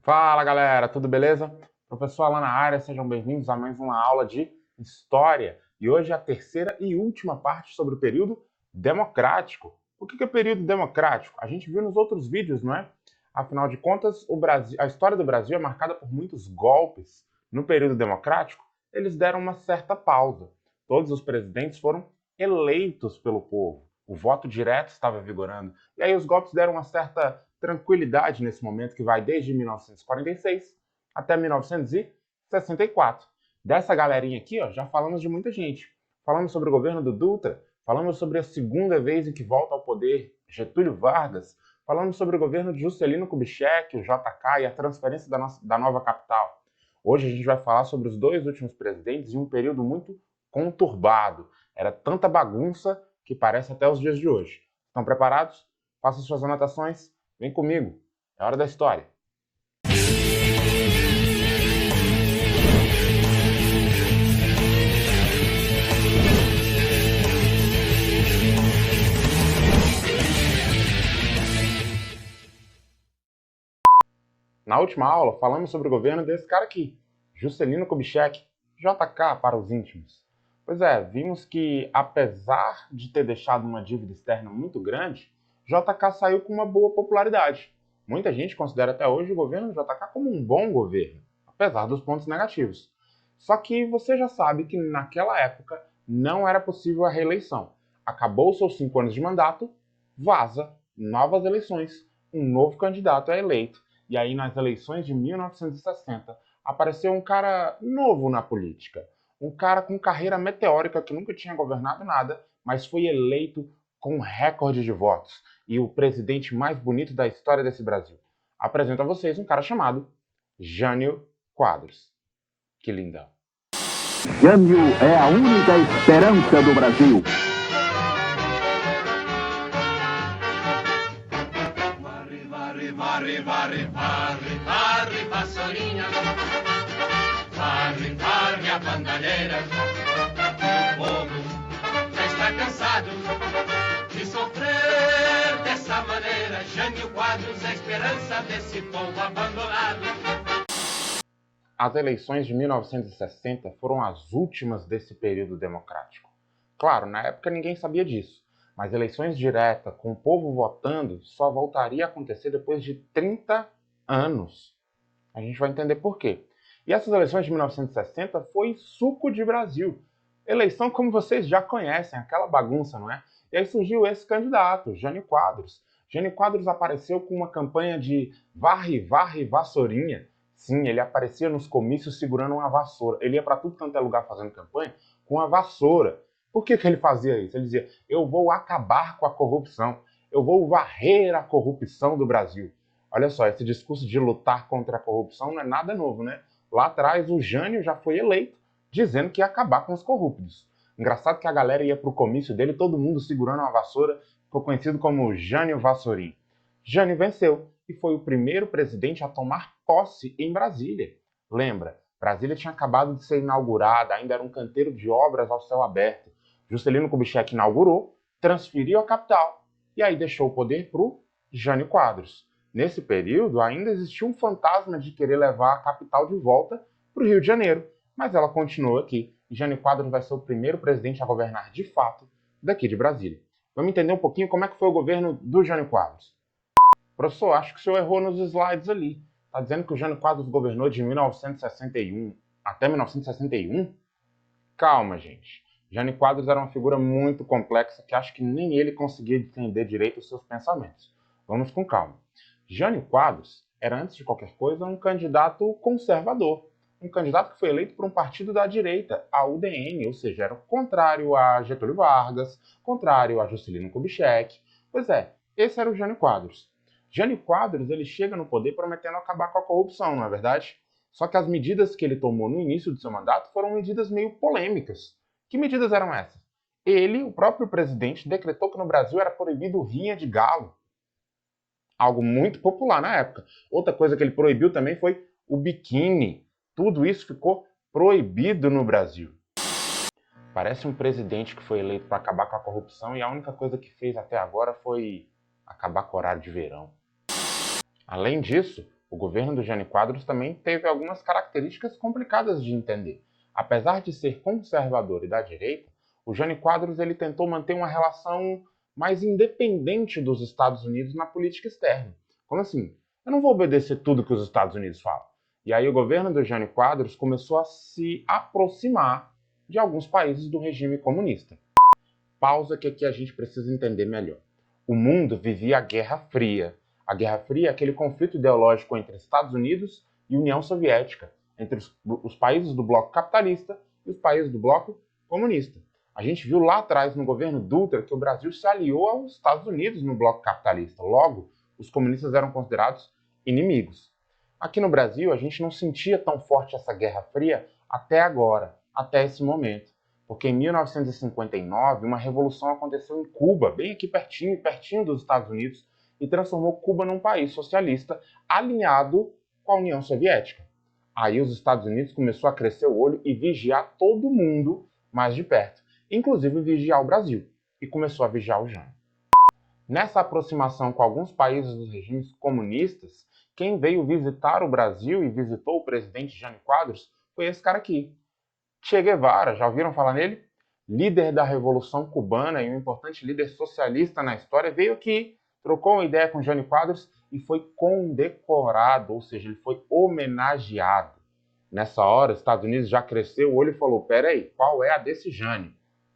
Fala galera, tudo beleza? Professor Alan na área, sejam bem-vindos a mais uma aula de História. E hoje é a terceira e última parte sobre o período democrático. O que é período democrático? A gente viu nos outros vídeos, não é? Afinal de contas, a história do Brasil é marcada por muitos golpes. No período democrático, eles deram uma certa pausa. Todos os presidentes foram eleitos pelo povo. O voto direto estava vigorando. E aí os golpes deram uma certa tranquilidade nesse momento que vai desde 1946 até 1964. Dessa galerinha aqui, ó, já falamos de muita gente. Falamos sobre o governo do Dutra, falamos sobre a segunda vez em que volta ao poder Getúlio Vargas, falamos sobre o governo de Juscelino Kubitschek, o JK e a transferência da nova capital. Hoje a gente vai falar sobre os dois últimos presidentes em um período muito conturbado. Era tanta bagunça que parece até os dias de hoje. Estão preparados? Façam suas anotações. Vem comigo, é hora da história. Na última aula, falamos sobre o governo desse cara aqui, Juscelino Kubitschek, JK para os íntimos. Pois é, vimos que, apesar de ter deixado uma dívida externa muito grande, JK saiu com uma boa popularidade. Muita gente considera até hoje o governo do JK como um bom governo, apesar dos pontos negativos. Só que você já sabe que naquela época não era possível a reeleição. Acabou seus 5 anos de mandato, vaza, novas eleições, um novo candidato é eleito. E aí, nas eleições de 1960, apareceu um cara novo na política. Um cara com carreira meteórica que nunca tinha governado nada, mas foi eleito com um recorde de votos. E o presidente mais bonito da história desse Brasil. Apresento a vocês um cara chamado Jânio Quadros. Que lindão. Jânio é a única esperança do Brasil. Varre, varre, varre, varre, vassourinha. Varre, varre a bandalheira. O povo já está cansado de sofrer dessa maneira. Jânio Quadros é a esperança desse povo abandonado. As eleições de 1960 foram as últimas desse período democrático. Claro, na época ninguém sabia disso. Mas eleições diretas, com o povo votando, só voltaria a acontecer depois de 30 anos. A gente vai entender por quê. E essas eleições de 1960 foi suco de Brasil. Eleição como vocês já conhecem, aquela bagunça, não é? E aí surgiu esse candidato, Jânio Quadros. Jânio Quadros apareceu com uma campanha de varre, varre, vassourinha. Sim, ele aparecia nos comícios segurando uma vassoura. Ele ia para tudo quanto é lugar fazendo campanha com a vassoura. Por que ele fazia isso? Ele dizia, eu vou acabar com a corrupção, eu vou varrer a corrupção do Brasil. Olha só, esse discurso de lutar contra a corrupção não é nada novo, né? Lá atrás o Jânio já foi eleito dizendo que ia acabar com os corruptos. Engraçado que a galera ia pro comício dele, todo mundo segurando uma vassoura, ficou conhecido como Jânio Vassourinho. Jânio venceu e foi o primeiro presidente a tomar posse em Brasília. Lembra, Brasília tinha acabado de ser inaugurada, ainda era um canteiro de obras ao céu aberto. Juscelino Kubitschek inaugurou, transferiu a capital e aí deixou o poder para o Jânio Quadros. Nesse período, ainda existia um fantasma de querer levar a capital de volta para o Rio de Janeiro, mas ela continuou aqui e Jânio Quadros vai ser o primeiro presidente a governar de fato daqui de Brasília. Vamos entender um pouquinho como é que foi o governo do Jânio Quadros. Professor, acho que o senhor errou nos slides ali. Está dizendo que o Jânio Quadros governou de 1961 até 1961? Calma, gente. Jânio Quadros era uma figura muito complexa que acho que nem ele conseguia entender direito os seus pensamentos. Vamos com calma. Jânio Quadros era, antes de qualquer coisa, um candidato conservador. Um candidato que foi eleito por um partido da direita, a UDN, ou seja, era contrário a Getúlio Vargas, contrário a Juscelino Kubitschek. Pois é, esse era o Jânio Quadros. Jânio Quadros ele chega no poder prometendo acabar com a corrupção, não é verdade? Só que as medidas que ele tomou no início do seu mandato foram medidas meio polêmicas. Que medidas eram essas? Ele, o próprio presidente, decretou que no Brasil era proibido rinha de galo. Algo muito popular na época. Outra coisa que ele proibiu também foi o biquíni. Tudo isso ficou proibido no Brasil. Parece um presidente que foi eleito para acabar com a corrupção e a única coisa que fez até agora foi acabar com o horário de verão. Além disso, O governo do Jânio Quadros também teve algumas características complicadas de entender. Apesar de ser conservador e da direita, o Jânio Quadros ele tentou manter uma relação mais independente dos Estados Unidos na política externa. Como assim? Eu não vou obedecer tudo que os Estados Unidos falam. E aí o governo do Jânio Quadros começou a se aproximar de alguns países do regime comunista. Pausa que aqui a gente precisa entender melhor. O mundo vivia a Guerra Fria. A Guerra Fria é aquele conflito ideológico entre Estados Unidos e União Soviética, entre os países do bloco capitalista e os países do bloco comunista. A gente viu lá atrás, no governo Dutra, que o Brasil se aliou aos Estados Unidos no bloco capitalista. Logo, os comunistas eram considerados inimigos. Aqui no Brasil, a gente não sentia tão forte essa Guerra Fria até agora, até esse momento. Porque em 1959, uma revolução aconteceu em Cuba, bem aqui pertinho dos Estados Unidos, e transformou Cuba num país socialista alinhado com a União Soviética. Aí os Estados Unidos começou a crescer o olho e vigiar todo mundo mais de perto, inclusive vigiar o Brasil, e começou a vigiar o Jânio. Nessa aproximação com alguns países dos regimes comunistas, quem veio visitar o Brasil e visitou o presidente Jânio Quadros foi esse cara aqui, Che Guevara. Já ouviram falar nele? Líder da Revolução Cubana e um importante líder socialista na história, veio aqui, trocou uma ideia com Jânio Quadros e foi condecorado, ou seja, ele foi homenageado. Nessa hora, os Estados Unidos já cresceu o olho e falou: peraí, qual é a desse Jânio?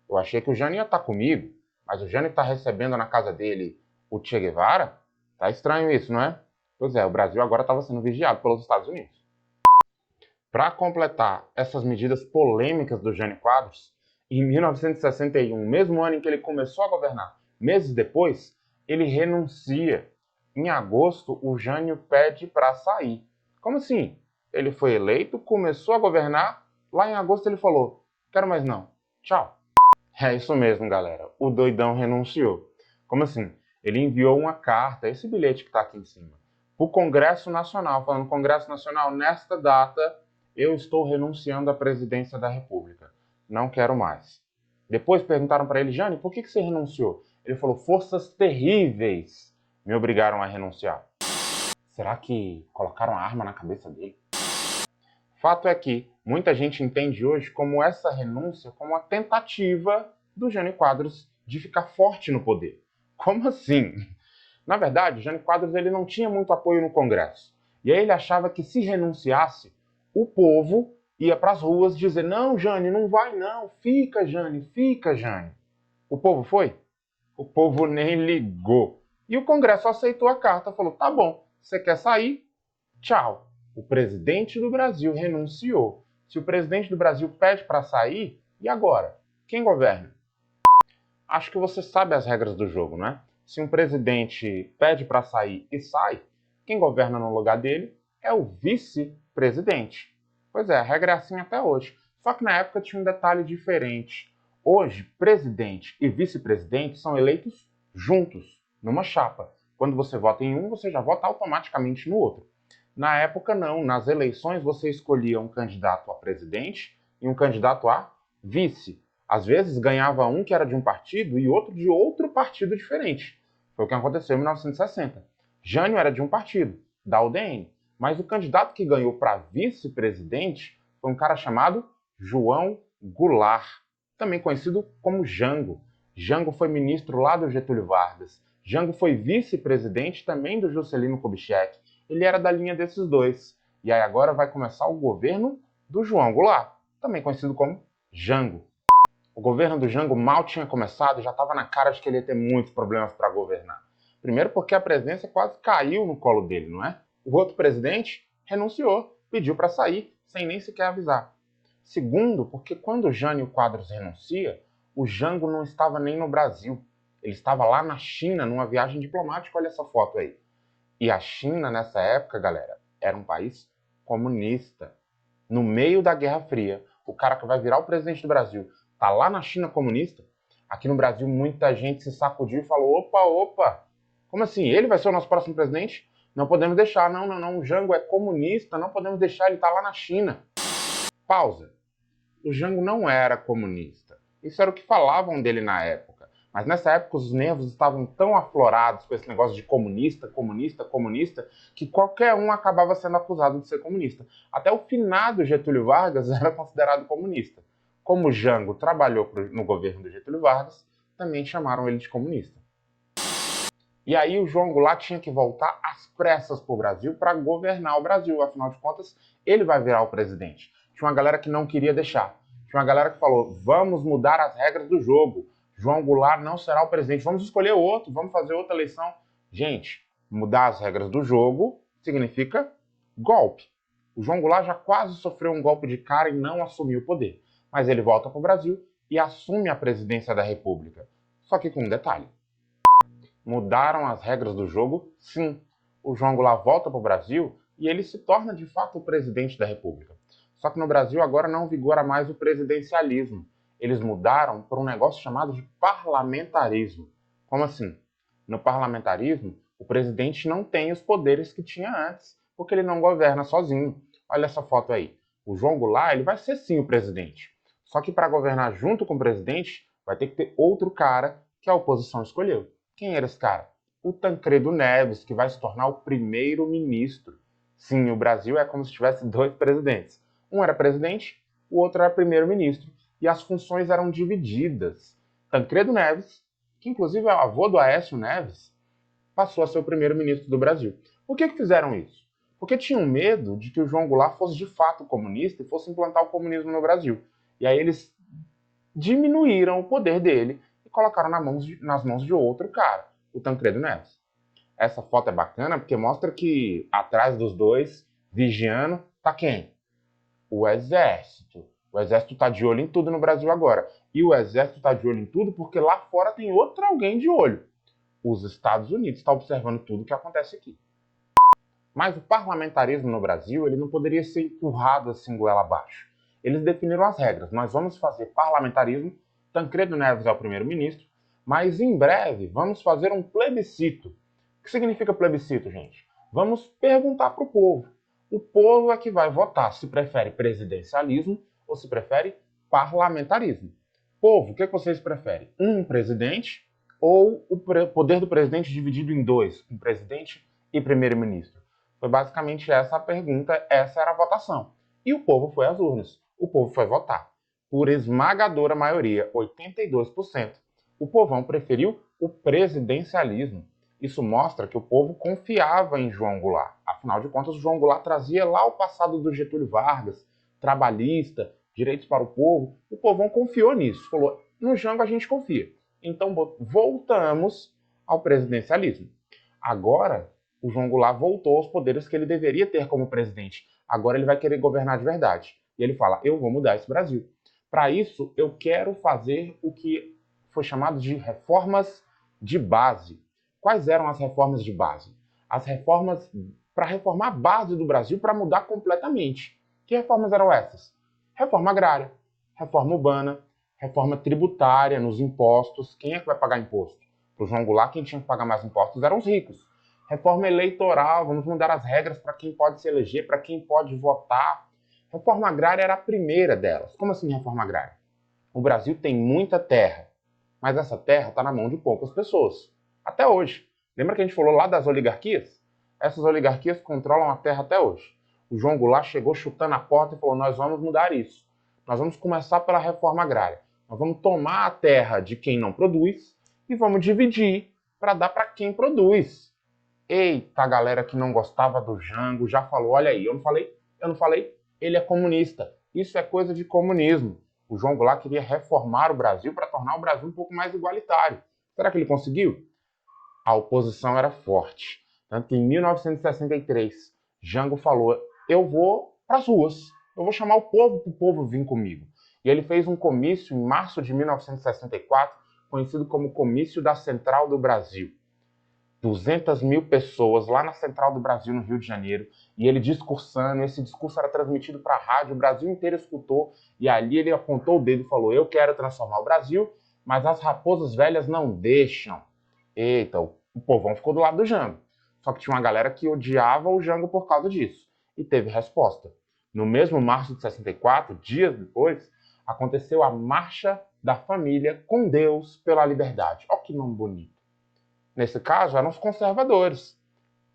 Eu achei que o Jânio ia estar comigo, mas o Jânio está recebendo na casa dele o Che Guevara? Tá estranho isso, não é? Pois é, o Brasil agora estava sendo vigiado pelos Estados Unidos. Para completar essas medidas polêmicas do Jânio Quadros, em 1961, mesmo ano em que ele começou a governar, meses depois, ele renuncia. Em agosto, o Jânio pede para sair. Como assim? Ele foi eleito, começou a governar, lá em agosto ele falou: quero mais não, tchau. É isso mesmo, galera, o doidão renunciou. Como assim? Ele enviou uma carta, esse bilhete que está aqui em cima, para o Congresso Nacional, falando: Congresso Nacional, nesta data eu estou renunciando à presidência da República. Não quero mais. Depois perguntaram para ele: Jânio, por que você renunciou? Ele falou: forças terríveis me obrigaram a renunciar. Será que colocaram a arma na cabeça dele? Fato é que muita gente entende hoje como essa renúncia como uma tentativa do Jânio Quadros de ficar forte no poder. Como assim? Na verdade, o Jânio Quadros ele não tinha muito apoio no Congresso. E aí ele achava que se renunciasse, o povo ia para as ruas dizer: não, Jânio, não vai não, fica, Jânio, fica, Jânio. O povo foi? O povo nem ligou. E o Congresso aceitou a carta, falou: tá bom, você quer sair? Tchau. O presidente do Brasil renunciou. Se o presidente do Brasil pede para sair, e agora? Quem governa? Acho que você sabe as regras do jogo, não é? Se um presidente pede para sair e sai, quem governa no lugar dele é o vice-presidente. Pois é, a regra é assim até hoje. Só que na época tinha um detalhe diferente. Hoje, presidente e vice-presidente são eleitos juntos, numa chapa. Quando você vota em um, você já vota automaticamente no outro. Na época, não. Nas eleições, você escolhia um candidato a presidente e um candidato a vice. Às vezes, ganhava um que era de um partido e outro de outro partido diferente. Foi o que aconteceu em 1960. Jânio era de um partido, da UDN. Mas o candidato que ganhou para vice-presidente foi um cara chamado João Goulart, também conhecido como Jango. Jango foi ministro lá do Getúlio Vargas. Jango foi vice-presidente também do Juscelino Kubitschek. Ele era da linha desses dois. E aí agora vai começar o governo do João Goulart, também conhecido como Jango. O governo do Jango mal tinha começado, já estava na cara de que ele ia ter muitos problemas para governar. Primeiro porque a presidência quase caiu no colo dele, não é? O outro presidente renunciou, pediu para sair, sem nem sequer avisar. Segundo, porque quando o Jânio Quadros renuncia, o Jango não estava nem no Brasil. Ele estava lá na China, numa viagem diplomática, olha essa foto aí. E a China, nessa época, galera, era um país comunista. No meio da Guerra Fria, o cara que vai virar o presidente do Brasil tá lá na China comunista. Aqui no Brasil, muita gente se sacudiu e falou: opa, como assim? Ele vai ser o nosso próximo presidente? Não podemos deixar, não, o Jango é comunista, não podemos deixar, ele tá lá na China. Pausa. O Jango não era comunista. Isso era o que falavam dele na época. Mas nessa época os nervos estavam tão aflorados com esse negócio de comunista, comunista, comunista, que qualquer um acabava sendo acusado de ser comunista. Até o finado Getúlio Vargas era considerado comunista. Como Jango trabalhou no governo do Getúlio Vargas, também chamaram ele de comunista. E aí o João Goulart tinha que voltar às pressas para o Brasil para governar o Brasil. Afinal de contas, ele vai virar o presidente. Tinha uma galera que não queria deixar. Tinha uma galera que falou, vamos mudar as regras do jogo. João Goulart não será o presidente. Vamos escolher outro, vamos fazer outra eleição. Gente, mudar as regras do jogo significa golpe. O João Goulart já quase sofreu um golpe de cara e não assumiu o poder. Mas ele volta para o Brasil e assume a presidência da República. Só que com um detalhe. Mudaram as regras do jogo, sim. O João Goulart volta para o Brasil e ele se torna de fato o presidente da República. Só que no Brasil agora não vigora mais o presidencialismo. Eles mudaram para um negócio chamado de parlamentarismo. Como assim? No parlamentarismo, o presidente não tem os poderes que tinha antes, porque ele não governa sozinho. Olha essa foto aí. O João Goulart ele vai ser sim o presidente. Só que para governar junto com o presidente, vai ter que ter outro cara que a oposição escolheu. Quem era esse cara? O Tancredo Neves, que vai se tornar o primeiro-ministro. Sim, o Brasil é como se tivesse dois presidentes. Um era presidente, o outro era primeiro-ministro. E as funções eram divididas. Tancredo Neves, que inclusive é o avô do Aécio Neves, passou a ser o primeiro-ministro do Brasil. Por que fizeram isso? Porque tinham medo de que o João Goulart fosse de fato comunista e fosse implantar o comunismo no Brasil. E aí eles diminuíram o poder dele e colocaram nas mãos de outro cara, o Tancredo Neves. Essa foto é bacana porque mostra que atrás dos dois, vigiando, tá quem? O Exército. O Exército está de olho em tudo no Brasil agora. E o Exército está de olho em tudo porque lá fora tem outro alguém de olho. Os Estados Unidos estão observando tudo o que acontece aqui. Mas o parlamentarismo no Brasil ele não poderia ser empurrado assim goela abaixo. Eles definiram as regras. Nós vamos fazer parlamentarismo, Tancredo Neves é o primeiro-ministro, mas em breve vamos fazer um plebiscito. O que significa plebiscito, gente? Vamos perguntar para o povo. O povo é que vai votar se prefere presidencialismo ou se prefere parlamentarismo. Povo, o que vocês preferem? Um presidente ou o poder do presidente dividido em dois, com presidente e primeiro-ministro? Foi basicamente essa a pergunta, essa era a votação. E o povo foi às urnas. O povo foi votar. Por esmagadora maioria, 82%, o povão preferiu o presidencialismo. Isso mostra que o povo confiava em João Goulart. Afinal de contas, o João Goulart trazia lá o passado do Getúlio Vargas, trabalhista, direitos para o povo. O povão confiou nisso. Falou, no Jango a gente confia. Então voltamos ao presidencialismo. Agora, o João Goulart voltou aos poderes que ele deveria ter como presidente. Agora ele vai querer governar de verdade. E ele fala, eu vou mudar esse Brasil. Para isso, eu quero fazer o que foi chamado de reformas de base. Quais eram as reformas de base? As reformas para reformar a base do Brasil, para mudar completamente. Que reformas eram essas? Reforma agrária, reforma urbana, reforma tributária nos impostos. Quem é que vai pagar imposto? Para o João Goulart, quem tinha que pagar mais impostos eram os ricos. Reforma eleitoral, vamos mudar as regras para quem pode se eleger, para quem pode votar. Reforma agrária era a primeira delas. Como assim reforma agrária? O Brasil tem muita terra, mas essa terra está na mão de poucas pessoas. Até hoje. Lembra que a gente falou lá das oligarquias? Essas oligarquias controlam a terra até hoje. O João Goulart chegou chutando a porta e falou, nós vamos mudar isso. Nós vamos começar pela reforma agrária. Nós vamos tomar a terra de quem não produz e vamos dividir para dar para quem produz. Eita, a galera que não gostava do Jango já falou, olha aí, eu não falei, ele é comunista. Isso é coisa de comunismo. O João Goulart queria reformar o Brasil para tornar o Brasil um pouco mais igualitário. Será que ele conseguiu? A oposição era forte. Tanto que em 1963, Jango falou, eu vou para as ruas, eu vou chamar o povo para o povo vir comigo. E ele fez um comício em março de 1964, conhecido como Comício da Central do Brasil. 200 mil pessoas lá na Central do Brasil, no Rio de Janeiro, e ele discursando, esse discurso era transmitido para a rádio, o Brasil inteiro escutou, e ali ele apontou o dedo e falou, eu quero transformar o Brasil, mas as raposas velhas não deixam. Eita, o povão ficou do lado do Jango. Só que tinha uma galera que odiava o Jango por causa disso, e teve resposta. No mesmo março de 64, dias depois, aconteceu a Marcha da família com Deus pela liberdade. Olha que nome bonito. Nesse caso, eram os conservadores.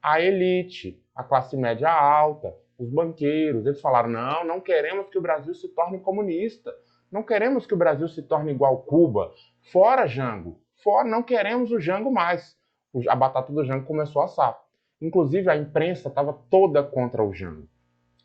A elite, a classe média alta, os banqueiros, eles falaram, não queremos que o Brasil se torne comunista. Não queremos que o Brasil se torne igual Cuba. Fora Jango. Fora, não queremos o Jango mais. A batata do Jango começou a assar. Inclusive, a imprensa estava toda contra o Jango.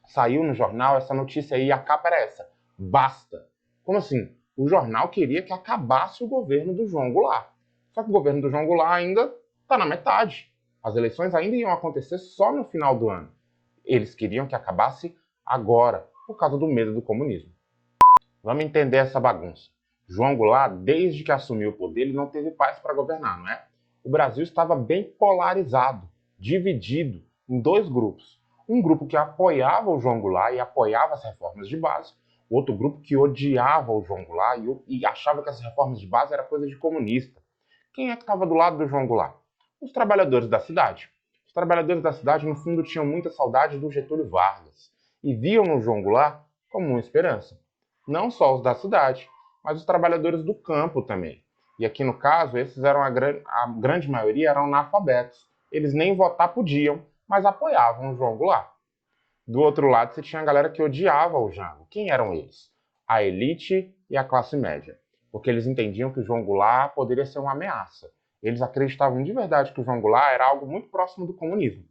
Saiu no jornal essa notícia aí e a capa era essa. Basta. Como assim? O jornal queria que acabasse o governo do João Goulart. Só que o governo do João Goulart ainda está na metade. As eleições ainda iam acontecer só no final do ano. Eles queriam que acabasse agora, por causa do medo do comunismo. Vamos entender essa bagunça. João Goulart, desde que assumiu o poder, ele não teve paz para governar, não é? O Brasil estava bem polarizado, dividido em dois grupos. Um grupo que apoiava o João Goulart e apoiava as reformas de base, outro grupo que odiava o João Goulart e achava que as reformas de base era coisa de comunista. Quem é que estava do lado do João Goulart? Os trabalhadores da cidade. Os trabalhadores da cidade, no fundo, tinham muita saudade do Getúlio Vargas e viam no João Goulart como uma esperança. Não só os da cidade, mas os trabalhadores do campo também. E aqui no caso, esses eram a grande maioria eram analfabetos. Eles nem votar podiam, mas apoiavam o João Goulart. Do outro lado, você tinha a galera que odiava o Jango. Quem eram eles? A elite e a classe média. Porque eles entendiam que o João Goulart poderia ser uma ameaça. Eles acreditavam de verdade que o João Goulart era algo muito próximo do comunismo.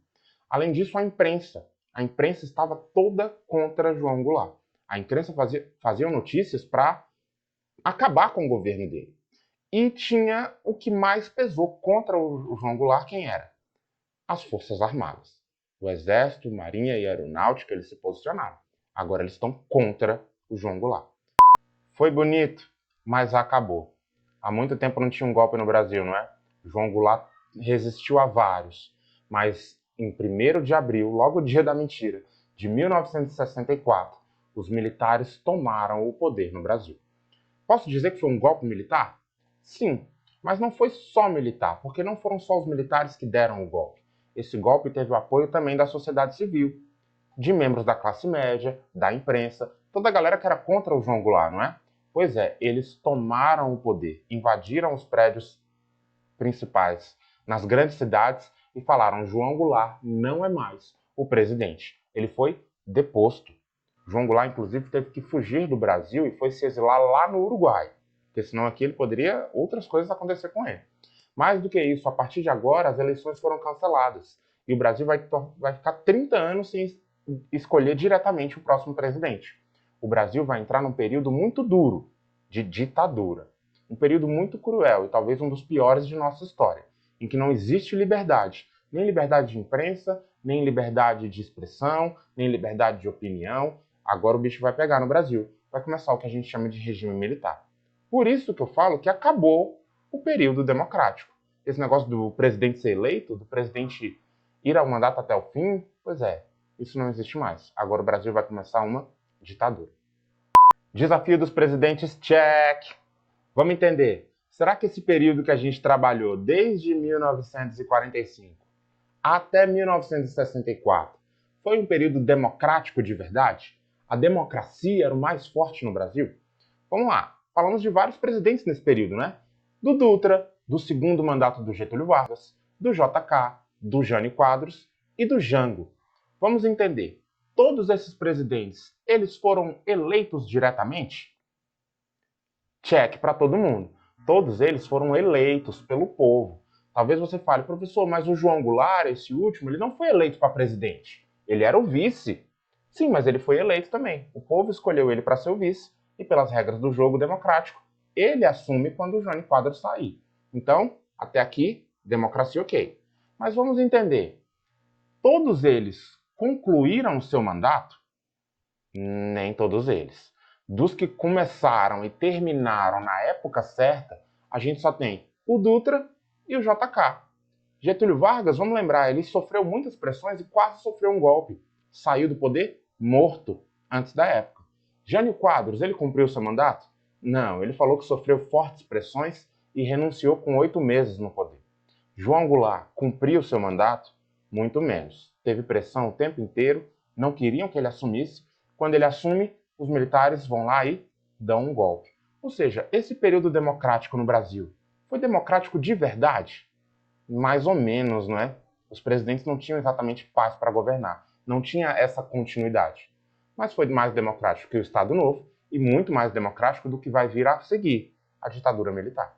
Além disso, a imprensa. A imprensa estava toda contra João Goulart. A imprensa fazia notícias para acabar com o governo dele. E tinha o que mais pesou contra o João Goulart, quem era? As Forças Armadas. O Exército, Marinha e Aeronáutica, eles se posicionaram. Agora eles estão contra o João Goulart. Foi bonito, mas acabou. Há muito tempo não tinha um golpe no Brasil, não é? O João Goulart resistiu a vários, mas em 1º de abril, logo o dia da mentira, de 1964, os militares tomaram o poder no Brasil. Posso dizer que foi um golpe militar? Sim, mas não foi só militar, porque não foram só os militares que deram o golpe. Esse golpe teve o apoio também da sociedade civil, de membros da classe média, da imprensa, toda a galera que era contra o João Goulart, não é? Pois é, eles tomaram o poder, invadiram os prédios principais nas grandes cidades e falaram: João Goulart não é mais o presidente. Ele foi deposto. João Goulart, inclusive, teve que fugir do Brasil e foi se exilar lá no Uruguai, porque senão aqui ele poderia outras coisas acontecer com ele. Mais do que isso, a partir de agora, as eleições foram canceladas e o Brasil vai ficar 30 anos sem escolher diretamente o próximo presidente. O Brasil vai entrar num período muito duro de ditadura, um período muito cruel e talvez um dos piores de nossa história, em que não existe liberdade, nem liberdade de imprensa, nem liberdade de expressão, nem liberdade de opinião. Agora o bicho vai pegar no Brasil, vai começar o que a gente chama de regime militar. Por isso que eu falo que acabou o período democrático. Esse negócio do presidente ser eleito, do presidente ir ao mandato até o fim, pois é, isso não existe mais. Agora o Brasil vai começar uma ditadura. Desafio dos presidentes, check! Vamos entender. Será que esse período que a gente trabalhou desde 1945 até 1964 foi um período democrático de verdade? A democracia era o mais forte no Brasil? Vamos lá. Falamos de vários presidentes nesse período, né? Do Dutra, do segundo mandato do Getúlio Vargas, do JK, do Jânio Quadros e do Jango. Vamos entender. Todos esses presidentes, eles foram eleitos diretamente? Check para todo mundo. Todos eles foram eleitos pelo povo. Talvez você fale: professor, mas o João Goulart, esse último, ele não foi eleito para presidente. Ele era o vice. Sim, mas ele foi eleito também. O povo escolheu ele para ser o vice e, pelas regras do jogo democrático, ele assume quando o Jânio Quadros sair. Então, até aqui, democracia ok. Mas vamos entender. Todos eles concluíram o seu mandato? Nem todos eles. Dos que começaram e terminaram na época certa, a gente só tem o Dutra e o JK. Getúlio Vargas, vamos lembrar, ele sofreu muitas pressões e quase sofreu um golpe. Saiu do poder morto antes da época. Jânio Quadros, ele cumpriu seu mandato? Não, ele falou que sofreu fortes pressões e renunciou com 8 meses no poder. João Goulart cumpriu seu mandato? Muito menos. Teve pressão o tempo inteiro, não queriam que ele assumisse. Quando ele assume, os militares vão lá e dão um golpe. Ou seja, esse período democrático no Brasil foi democrático de verdade? Mais ou menos, não é? Os presidentes não tinham exatamente paz para governar, não tinha essa continuidade. Mas foi mais democrático que o Estado Novo e muito mais democrático do que vai vir a seguir, a ditadura militar.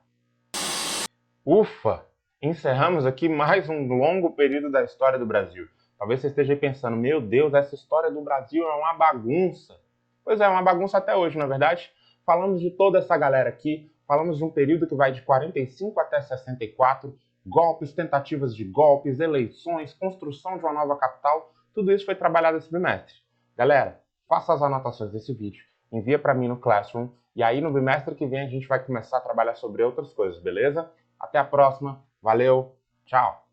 Ufa! Encerramos aqui mais um longo período da história do Brasil. Talvez você esteja aí pensando, meu Deus, essa história do Brasil é uma bagunça. Pois é, uma bagunça até hoje, não é verdade? Falamos de toda essa galera aqui, falamos de um período que vai de 45 até 64, golpes, tentativas de golpes, eleições, construção de uma nova capital, tudo isso foi trabalhado esse bimestre. Galera, faça as anotações desse vídeo, envia para mim no Classroom, e aí no bimestre que vem a gente vai começar a trabalhar sobre outras coisas, beleza? Até a próxima, valeu, tchau!